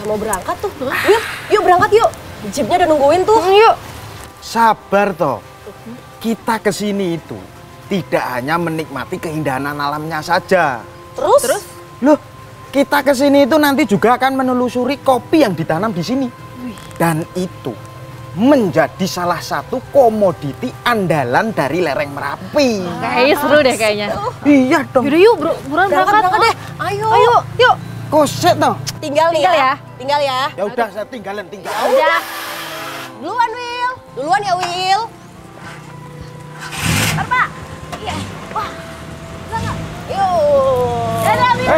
mau berangkat tuh. Will, yuk berangkat yuk. Jeepnya udah nungguin tuh. Yuk. Sabar toh. Kita kesini itu tidak hanya menikmati keindahan alamnya saja. Terus? Loh, kita kesini itu nanti juga akan menelusuri kopi yang ditanam di sini. Dan itu menjadi salah satu komoditi andalan dari lereng Merapi. Kayaknya seru deh kayaknya. Iya dong. Yaudah yuk, buruan berangkat deh. Ayo. Yuk. Koset toh. Tinggal ya. Tinggal ya. Ya udah, saya tinggal. Udah. Duluan, Will. Duluan ya, Will. Ntar, Pak. Iya. Wah. Yuk. Dadah, Will.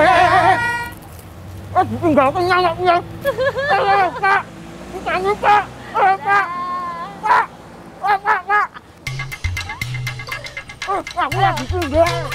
Tinggal kenyang. Pak. Jangan, Pak. Pak. Aku lagi tinggal.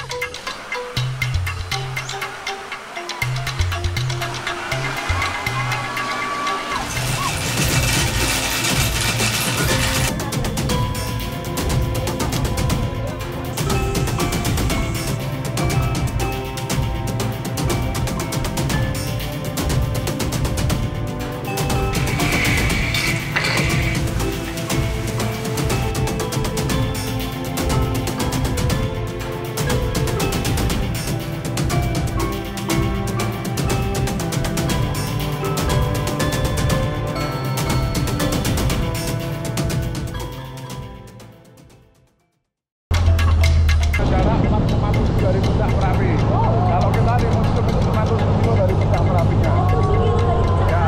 Jarak 4,7 dari puncak Merapi. Kalau kita di museum itu 100 kilo dari puncak Merapinya. Ya.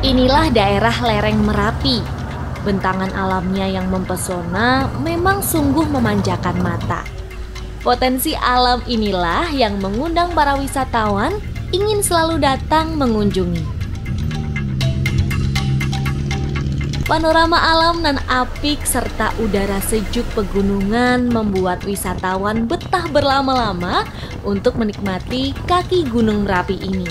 Inilah daerah lereng Merapi. Bentangan alamnya yang mempesona memang sungguh memanjakan mata. Potensi alam inilah yang mengundang para wisatawan ingin selalu datang mengunjungi. Panorama alam nan apik serta udara sejuk pegunungan membuat wisatawan betah berlama-lama untuk menikmati kaki Gunung Merapi ini.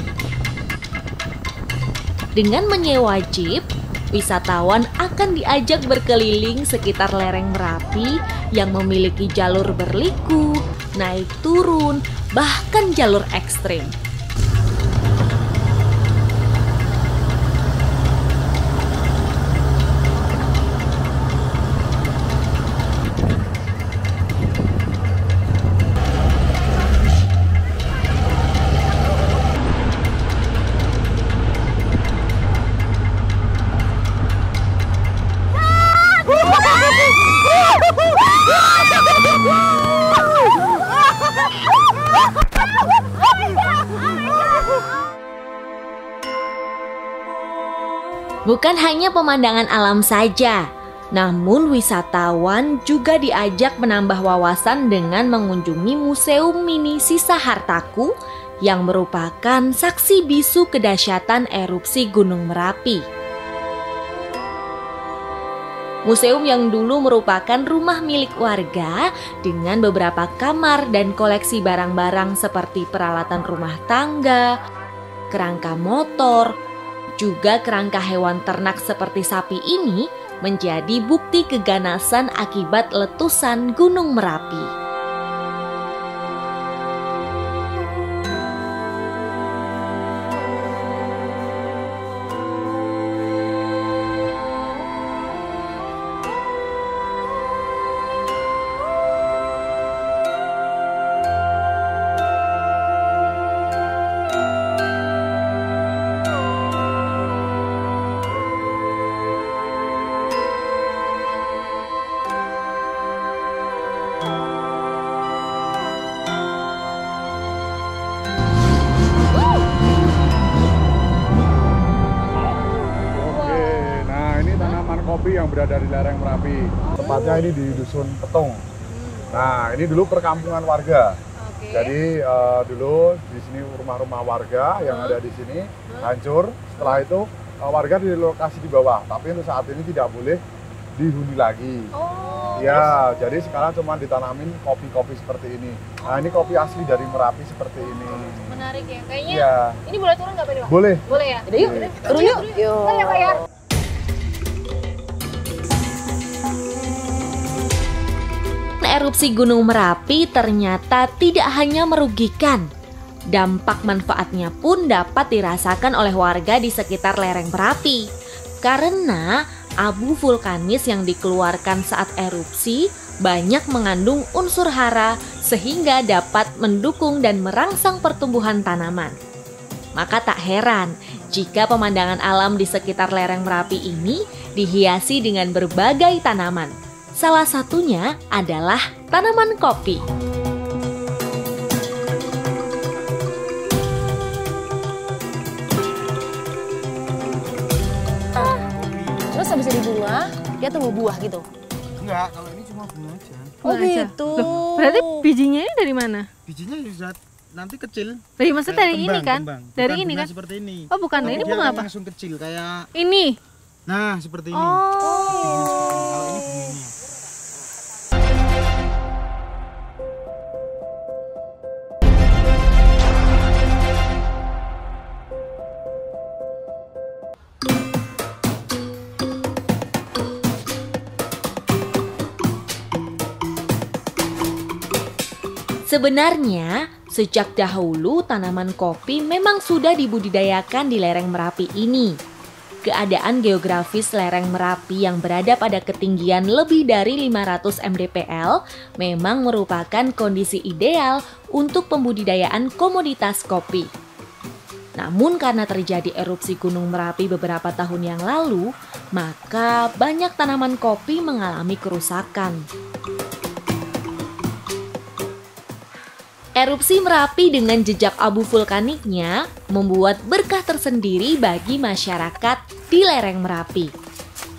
Dengan menyewa jeep, wisatawan akan diajak berkeliling sekitar lereng Merapi yang memiliki jalur berliku, naik turun, bahkan jalur ekstrim. Bukan hanya pemandangan alam saja, namun wisatawan juga diajak menambah wawasan dengan mengunjungi Museum Mini Sisa Hartaku yang merupakan saksi bisu kedahsyatan erupsi Gunung Merapi. Museum yang dulu merupakan rumah milik warga dengan beberapa kamar dan koleksi barang-barang seperti peralatan rumah tangga, kerangka motor, juga kerangka hewan ternak seperti sapi ini menjadi bukti keganasan akibat letusan Gunung Merapi. Kopi yang berada di lereng Merapi. Tepatnya ini di Dusun Petung. Nah, ini dulu perkampungan warga. Jadi dulu di sini rumah-rumah warga yang ada di sini hancur. Setelah itu warga di lokasi di bawah. Tapi untuk saat ini tidak boleh dihuni lagi. Ya, jadi sekarang cuma ditanamin kopi-kopi seperti ini. Nah, ini kopi asli dari Merapi seperti ini. Menarik ya. Kayaknya ya. Ini boleh turun nggak Pak Dewa? Boleh. Boleh ya? Yuk, turun yuk. Boleh ya Pak ya? Erupsi Gunung Merapi ternyata tidak hanya merugikan, Dampak manfaatnya pun dapat dirasakan oleh warga di sekitar lereng Merapi. Karena abu vulkanis yang dikeluarkan saat erupsi banyak mengandung unsur hara sehingga dapat mendukung dan merangsang pertumbuhan tanaman. Maka tak heran jika pemandangan alam di sekitar lereng Merapi ini dihiasi dengan berbagai tanaman. Salah satunya adalah tanaman kopi. Terus habis dari bunga, dia tunggu buah gitu? Enggak, kalau ini cuma bunga aja. Oh gitu. Loh, berarti bijinya ini dari mana? Bijinya bisa nanti kecil. Dari maksudnya dari ini kan? Kembang. Dari Bukan ini bunga kan? seperti ini. Oh bukan, Tapi ini dia bunga akan apa? langsung kecil kayak Ini. nah seperti ini. Oh. Kalau ini bunganya. Sebenarnya, sejak dahulu tanaman kopi memang sudah dibudidayakan di lereng Merapi ini. Keadaan geografis lereng Merapi yang berada pada ketinggian lebih dari 500 mdpl memang merupakan kondisi ideal untuk pembudidayaan komoditas kopi. Namun karena terjadi erupsi Gunung Merapi beberapa tahun yang lalu, maka banyak tanaman kopi mengalami kerusakan. Erupsi Merapi dengan jejak abu vulkaniknya membuat berkah tersendiri bagi masyarakat di lereng Merapi.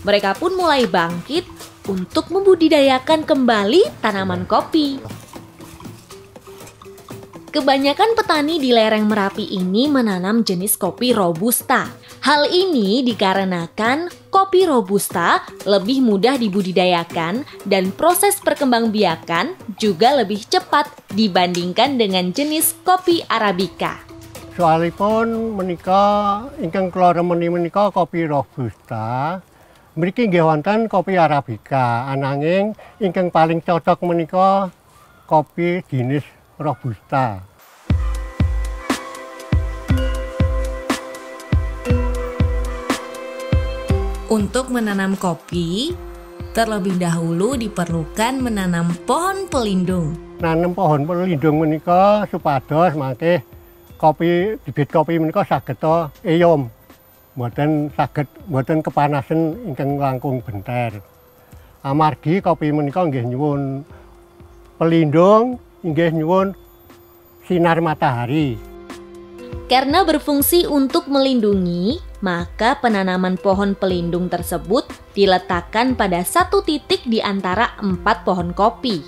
Mereka pun mulai bangkit untuk membudidayakan kembali tanaman kopi. Kebanyakan petani di lereng Merapi ini menanam jenis kopi Robusta. Hal ini dikarenakan kopi Robusta lebih mudah dibudidayakan dan proses perkembangbiakan juga lebih cepat dibandingkan dengan jenis kopi Arabica. Soalipun menika ingkang kula remeni menika kopi Robusta, mriki nggih wonten kopi Arabica, ananging ingkang paling cocok menika kopi jenis Robusta. Untuk menanam kopi, terlebih dahulu diperlukan menanam pohon pelindung. Nanem pohon pelindung menika supados mangke kopi bibit kopi menika saged eyom. Mboten kepanasan ingkang langkung benter. Amargi kopi menika nggih nyuwun pelindung, nggih nyuwun sinar matahari. Karena berfungsi untuk melindungi, maka penanaman pohon pelindung tersebut diletakkan pada satu titik di antara 4 pohon kopi.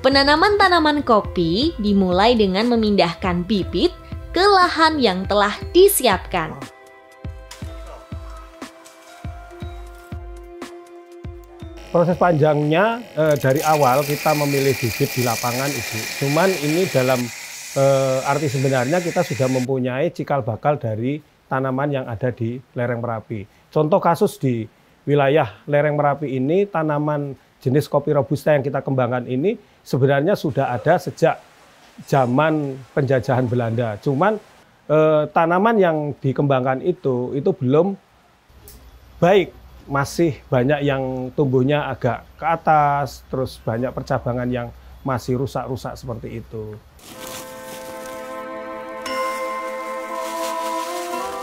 Penanaman tanaman kopi dimulai dengan memindahkan bibit ke lahan yang telah disiapkan. Proses panjangnya dari awal kita memilih bibit di lapangan Ibu. Cuman ini dalam arti sebenarnya kita sudah mempunyai cikal bakal dari tanaman yang ada di lereng Merapi. Contoh kasus di wilayah lereng Merapi ini, tanaman jenis kopi Robusta yang kita kembangkan ini sebenarnya sudah ada sejak zaman penjajahan Belanda. Cuman tanaman yang dikembangkan itu belum baik. Masih banyak yang tumbuhnya agak ke atas, terus banyak percabangan yang masih rusak-rusak seperti itu.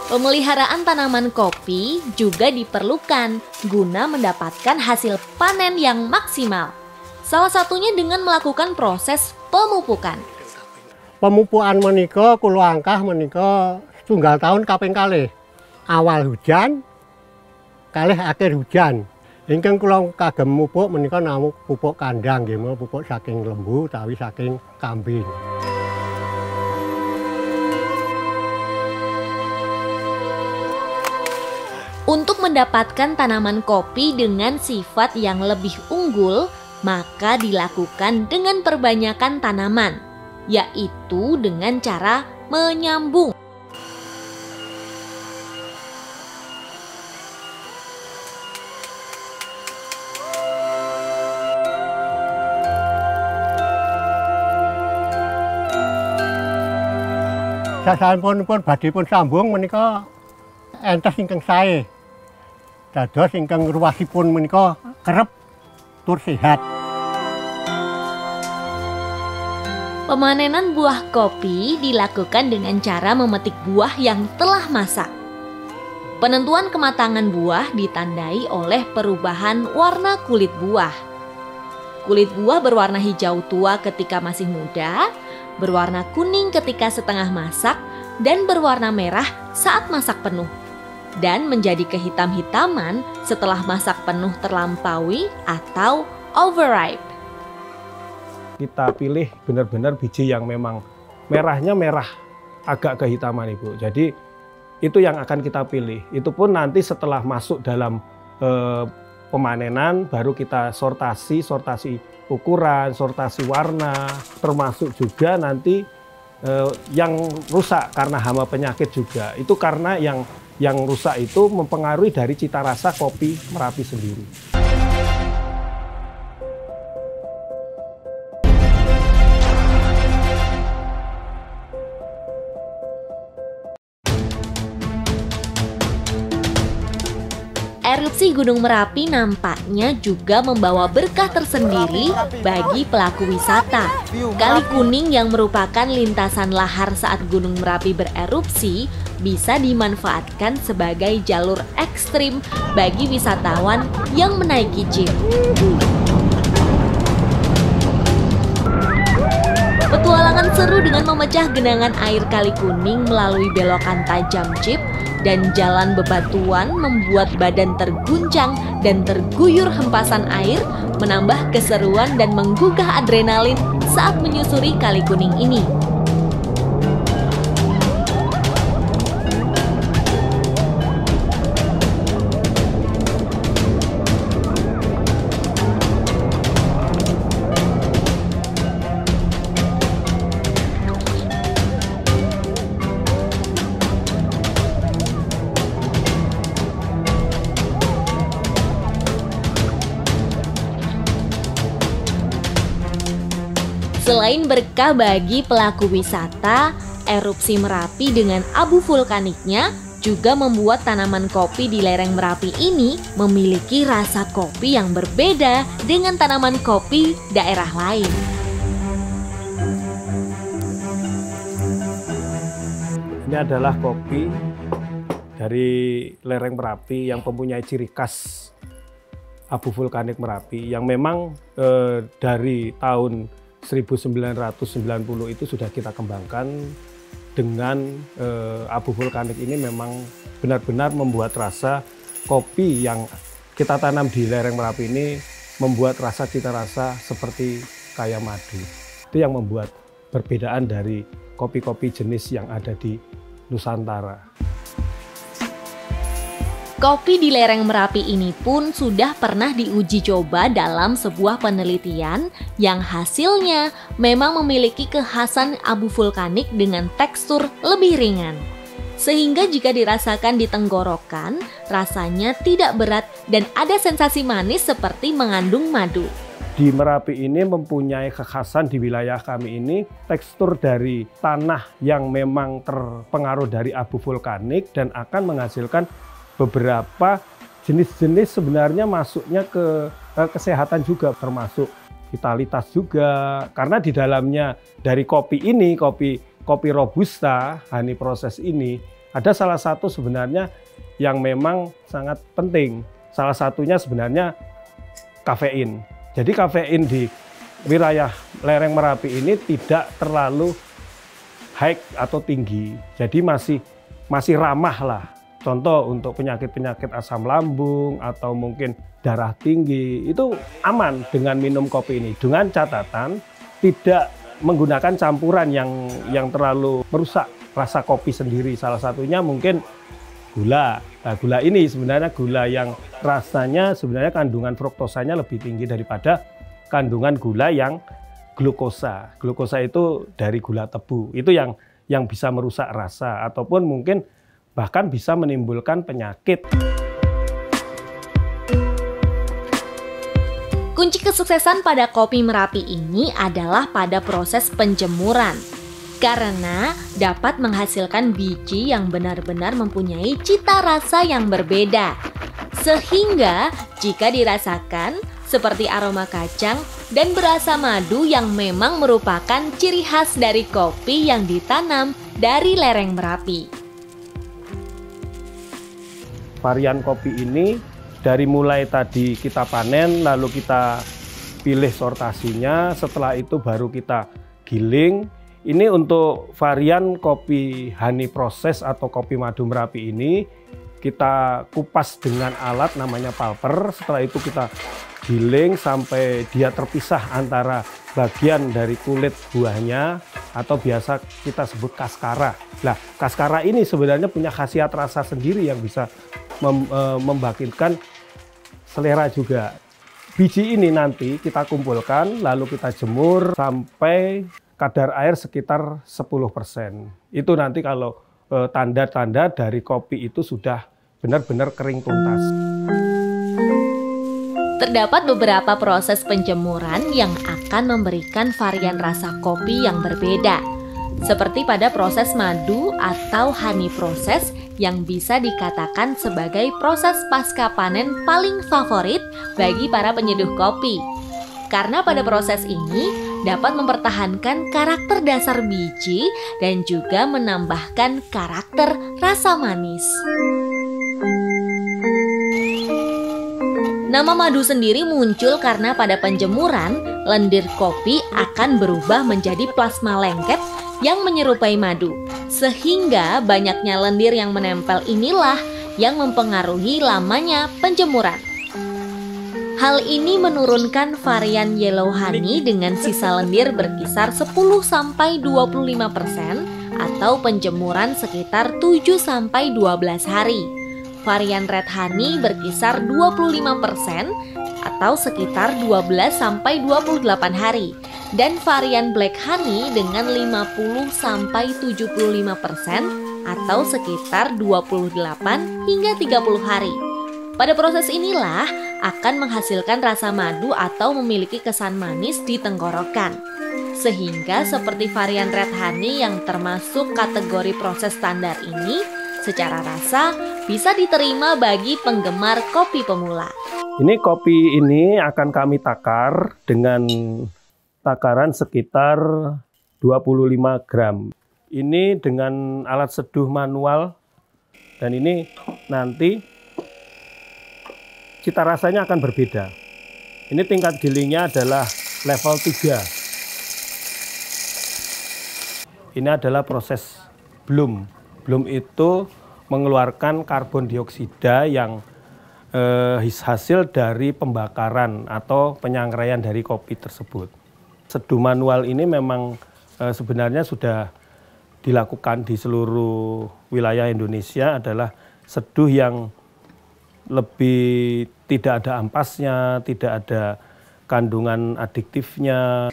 Pemeliharaan tanaman kopi juga diperlukan guna mendapatkan hasil panen yang maksimal. Salah satunya dengan melakukan proses pemupukan. Pemupukan menika kula angkah menika setunggal tahun kaping kalih. Awal hujan, kalih akhir hujan. Ingkang kula kagem mupuk menika namung pupuk kandang nggih, pupuk saking lembu utawi saking kambing. Untuk mendapatkan tanaman kopi dengan sifat yang lebih unggul, maka dilakukan dengan perbanyakan tanaman, yaitu dengan cara menyambung. sasampun badhe pun sambung menika entes ingkang sae. Dados ingkang ruwasipun menika kerep tur sehat. Pemanenan buah kopi dilakukan dengan cara memetik buah yang telah masak. Penentuan kematangan buah ditandai oleh perubahan warna kulit buah. Kulit buah berwarna hijau tua ketika masih muda, berwarna kuning ketika setengah masak, dan berwarna merah saat masak penuh. Dan menjadi kehitam-hitaman setelah masak penuh terlampaui atau overripe. Kita pilih benar-benar biji yang memang merahnya merah agak kehitaman Ibu. Jadi itu yang akan kita pilih. Itu pun nanti setelah masuk dalam pemanenan baru kita sortasi ukuran, sortasi warna, termasuk juga nanti yang rusak karena hama penyakit juga. Itu karena yang rusak itu mempengaruhi dari cita rasa kopi Merapi sendiri. Erupsi Gunung Merapi nampaknya juga membawa berkah tersendiri bagi pelaku wisata. Kali Kuning yang merupakan lintasan lahar saat Gunung Merapi bererupsi bisa dimanfaatkan sebagai jalur ekstrim bagi wisatawan yang menaiki jeep. Petualangan seru dengan memecah genangan air Kali Kuning melalui belokan tajam jeep dan jalan bebatuan membuat badan terguncang dan terguyur hempasan air, menambah keseruan dan menggugah adrenalin saat menyusuri Kali Kuning ini. Selain berkah bagi pelaku wisata, erupsi Merapi dengan abu vulkaniknya juga membuat tanaman kopi di lereng Merapi ini memiliki rasa kopi yang berbeda dengan tanaman kopi daerah lain. Ini adalah kopi dari lereng Merapi yang mempunyai ciri khas abu vulkanik Merapi yang memang dari tahun 1990 itu sudah kita kembangkan dengan abu vulkanik ini memang benar-benar membuat rasa kopi yang kita tanam di lereng Merapi ini membuat rasa cita rasa seperti kayak madu. Itu yang membuat perbedaan dari kopi-kopi jenis yang ada di Nusantara. Kopi di lereng Merapi ini pun sudah pernah diuji coba dalam sebuah penelitian yang hasilnya memang memiliki kekhasan abu vulkanik dengan tekstur lebih ringan. Sehingga jika dirasakan di tenggorokan, rasanya tidak berat dan ada sensasi manis seperti mengandung madu. Di Merapi ini mempunyai kekhasan di wilayah kami ini, tekstur dari tanah yang memang terpengaruh dari abu vulkanik dan akan menghasilkan beberapa jenis-jenis sebenarnya masuknya ke kesehatan juga, termasuk vitalitas juga. Karena di dalamnya dari kopi ini, kopi robusta, honey proses ini, ada salah satu sebenarnya yang memang sangat penting. Salah satunya sebenarnya kafein. Jadi kafein di wilayah lereng Merapi ini tidak terlalu high atau tinggi. Jadi masih ramah lah. Contoh untuk penyakit-penyakit asam lambung atau mungkin darah tinggi itu aman dengan minum kopi ini. Dengan catatan tidak menggunakan campuran yang terlalu merusak rasa kopi sendiri. Salah satunya mungkin gula. Nah, gula ini sebenarnya gula yang rasanya sebenarnya kandungan fruktosanya lebih tinggi daripada kandungan gula yang glukosa. Glukosa itu dari gula tebu. Itu yang bisa merusak rasa ataupun mungkin bahkan bisa menimbulkan penyakit. Kunci kesuksesan pada kopi Merapi ini adalah pada proses penjemuran. karena dapat menghasilkan biji yang benar-benar mempunyai cita rasa yang berbeda. Sehingga jika dirasakan seperti aroma kacang dan berasa madu yang memang merupakan ciri khas dari kopi yang ditanam dari lereng Merapi. Varian kopi ini dari mulai tadi kita panen, lalu kita pilih sortasinya, setelah itu baru kita giling. Ini untuk varian kopi honey proses atau kopi madu Merapi ini, kita kupas dengan alat namanya pulper. Setelah itu kita giling sampai dia terpisah antara bagian dari kulit buahnya atau biasa kita sebut kaskara. Nah, kaskara ini sebenarnya punya khasiat rasa sendiri yang bisa membangkitkan selera juga. Biji ini nanti kita kumpulkan lalu kita jemur sampai kadar air sekitar 10%. Itu nanti kalau tanda-tanda dari kopi itu sudah benar-benar kering tuntas. Terdapat beberapa proses penjemuran yang akan memberikan varian rasa kopi yang berbeda. Seperti pada proses madu atau honey proses yang bisa dikatakan sebagai proses pasca panen paling favorit bagi para penyeduh kopi. Karena pada proses ini dapat mempertahankan karakter dasar biji dan juga menambahkan karakter rasa manis. Nama madu sendiri muncul karena pada penjemuran, lendir kopi akan berubah menjadi plasma lengket yang menyerupai madu. Sehingga banyaknya lendir yang menempel inilah yang mempengaruhi lamanya penjemuran. Hal ini menurunkan varian yellow honey dengan sisa lendir berkisar 10-25% atau penjemuran sekitar 7-12 hari. Varian red honey berkisar 25% atau sekitar 12-28 hari. Dan varian black honey dengan 50-75% atau sekitar 28 hingga 30 hari. Pada proses inilah akan menghasilkan rasa madu atau memiliki kesan manis di tenggorokan. Sehingga seperti varian red honey yang termasuk kategori proses standar ini, secara rasa bisa diterima bagi penggemar kopi pemula. Ini kopi ini akan kami takar dengan takaran sekitar 25 gram. Ini dengan alat seduh manual dan ini nanti cita rasanya akan berbeda. Ini tingkat gilingnya adalah level 3. Ini adalah proses bloom. Bloom itu mengeluarkan karbon dioksida yang hasil dari pembakaran atau penyangraian dari kopi tersebut. Seduh manual ini memang sebenarnya sudah dilakukan di seluruh wilayah Indonesia, adalah seduh yang lebih tidak ada ampasnya, tidak ada kandungan adiktifnya.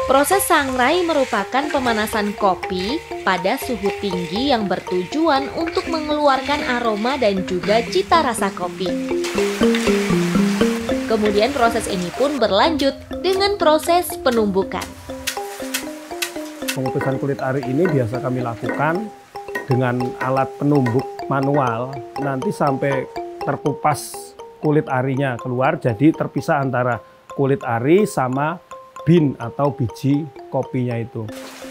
Proses sangrai merupakan pemanasan kopi pada suhu tinggi yang bertujuan untuk mengeluarkan aroma dan juga cita rasa kopi. Kemudian proses ini pun berlanjut dengan proses penumbukan. Pengukusan kulit ari ini biasa kami lakukan dengan alat penumbuk manual, nanti sampai terkupas kulit arinya keluar, jadi terpisah antara kulit ari sama bin atau biji kopinya itu.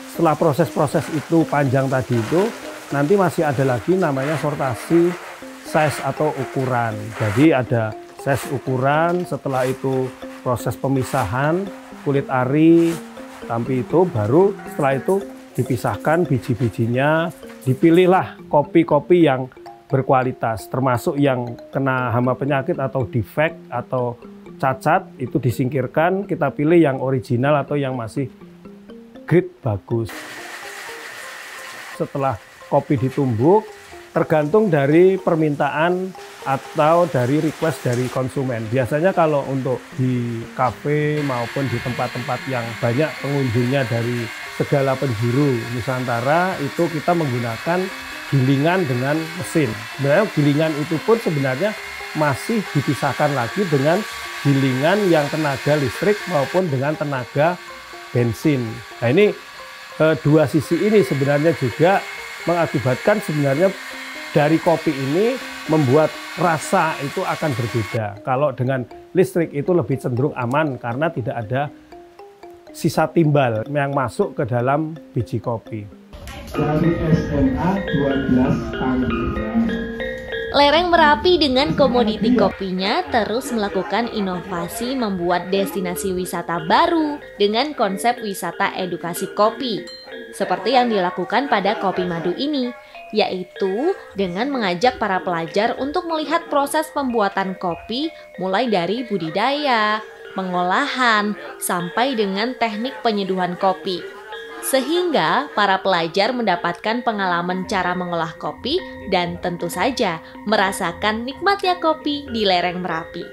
Setelah proses-proses itu panjang tadi itu, nanti masih ada lagi namanya sortasi size atau ukuran. Jadi ada size ukuran, setelah itu proses pemisahan kulit ari, tapi itu baru setelah itu dipisahkan biji-bijinya, dipilihlah kopi-kopi yang berkualitas, termasuk yang kena hama penyakit atau defect atau cacat, itu disingkirkan, kita pilih yang original atau yang masih grade bagus. Setelah kopi ditumbuk, tergantung dari permintaan atau dari request dari konsumen. Biasanya kalau untuk di kafe maupun di tempat-tempat yang banyak pengunjungnya dari segala penjuru Nusantara, itu kita menggunakan gilingan dengan mesin. Sebenarnya gilingan itu pun sebenarnya masih dipisahkan lagi dengan gilingan yang tenaga listrik maupun dengan tenaga bensin. Nah ini dua sisi ini sebenarnya juga mengakibatkan sebenarnya dari kopi ini membuat rasa itu akan berbeda. Kalau dengan listrik itu lebih cenderung aman karena tidak ada sisa timbal yang masuk ke dalam biji kopi. Dari SMA 12 tahun. Lereng Merapi dengan komoditi kopinya terus melakukan inovasi membuat destinasi wisata baru dengan konsep wisata edukasi kopi. Seperti yang dilakukan pada Kopi Madu ini, yaitu dengan mengajak para pelajar untuk melihat proses pembuatan kopi mulai dari budidaya, pengolahan, sampai dengan teknik penyeduhan kopi. Sehingga para pelajar mendapatkan pengalaman cara mengolah kopi dan tentu saja merasakan nikmatnya kopi di lereng Merapi.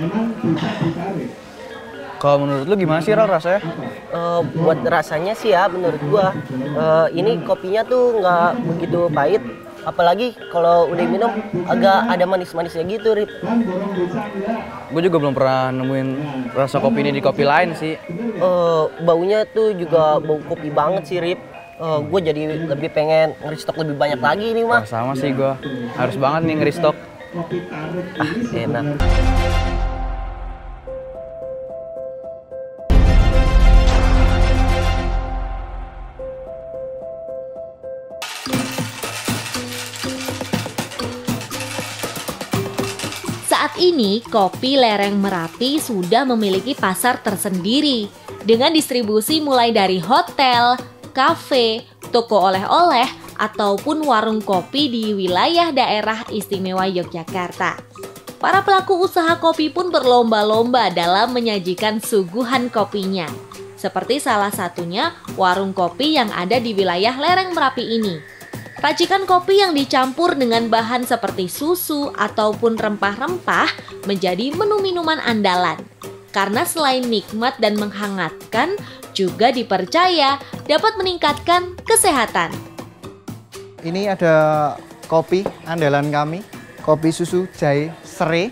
Memang bisa ditarik. Kalau menurut lu gimana sih Ral rasanya? Buat rasanya sih ya menurut gua ini kopinya tuh nggak begitu pahit, apalagi kalau udah minum agak ada manis-manisnya gitu, Rip. Gue juga belum pernah nemuin rasa kopi ini di kopi lain sih. Baunya tuh juga bau kopi banget sih, Rip. Gue jadi lebih pengen nge-restock lebih banyak lagi nih mah. Sama sih gue, harus banget nih nge-restock. Enak. Saat ini, kopi lereng Merapi sudah memiliki pasar tersendiri dengan distribusi mulai dari hotel, kafe, toko oleh-oleh, ataupun warung kopi di wilayah daerah istimewa Yogyakarta. Para pelaku usaha kopi pun berlomba-lomba dalam menyajikan suguhan kopinya. Seperti salah satunya warung kopi yang ada di wilayah lereng Merapi ini. Racikan kopi yang dicampur dengan bahan seperti susu ataupun rempah-rempah menjadi menu minuman andalan. Karena selain nikmat dan menghangatkan, juga dipercaya dapat meningkatkan kesehatan. Ini ada kopi andalan kami, kopi susu jahe serai.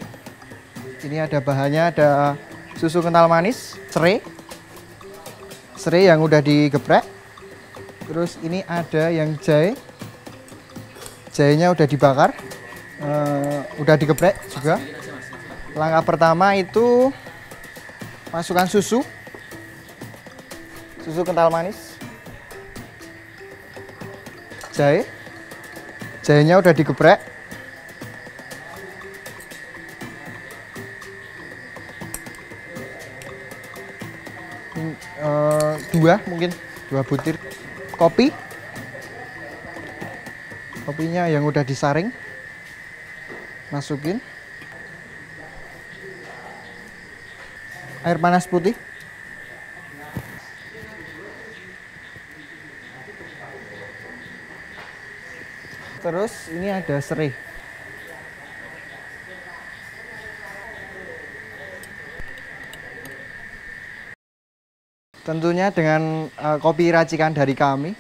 Ini ada bahannya, ada susu kental manis serai yang udah digeprek. Terus ini ada yang jahenya udah dibakar, udah digeprek juga. Langkah pertama itu masukkan susu kental manis, jahenya udah digeprek. Dua butir kopinya yang udah disaring, masukin air panas putih, terus ini ada serai. Tentunya dengan kopi racikan dari kami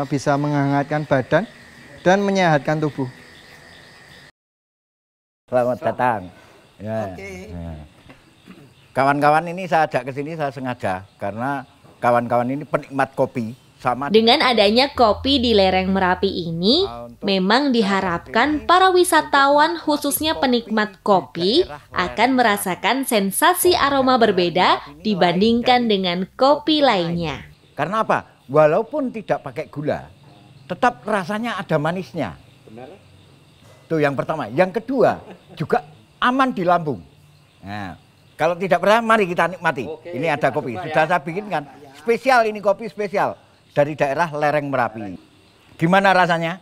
bisa menghangatkan badan dan menyehatkan tubuh. Selamat datang. Ya. Nah. Kawan-kawan ini saya ajak ke sini saya sengaja karena kawan-kawan ini penikmat kopi. Dengan adanya kopi di lereng Merapi ini, memang diharapkan para wisatawan khususnya penikmat kopi akan merasakan sensasi aroma berbeda dibandingkan dengan kopi lainnya. Karena apa? Walaupun tidak pakai gula, tetap rasanya ada manisnya. Itu yang pertama. Yang kedua, juga aman di lambung. Nah, kalau tidak pernah, mari kita nikmati. Ini ada kopi, sudah saya bikinkan. Spesial ini, kopi spesial dari daerah lereng Merapi. Gimana rasanya?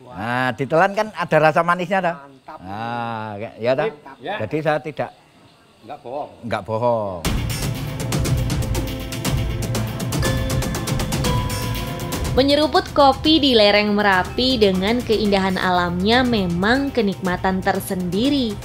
Nah, ditelan kan ada rasa manisnya dah. Nah, ya dah. Jadi saya nggak bohong. Menyeruput kopi di lereng Merapi dengan keindahan alamnya memang kenikmatan tersendiri.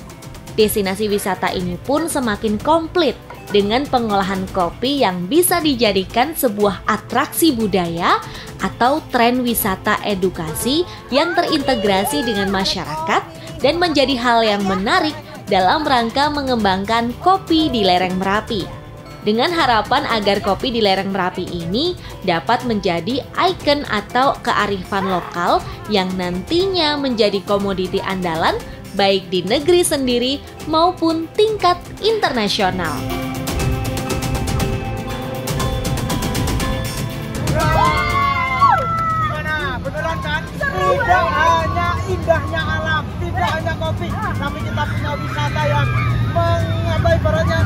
Destinasi wisata ini pun semakin komplit dengan pengolahan kopi yang bisa dijadikan sebuah atraksi budaya atau tren wisata edukasi yang terintegrasi dengan masyarakat dan menjadi hal yang menarik dalam rangka mengembangkan kopi di lereng Merapi. Dengan harapan agar kopi di lereng Merapi ini dapat menjadi ikon atau kearifan lokal yang nantinya menjadi komoditi andalan baik di negeri sendiri maupun tingkat internasional. Gimana? Beneran kan? Tidak hanya indahnya alam, tidak hanya kopi, tapi kita punya wisata yang ibaratnya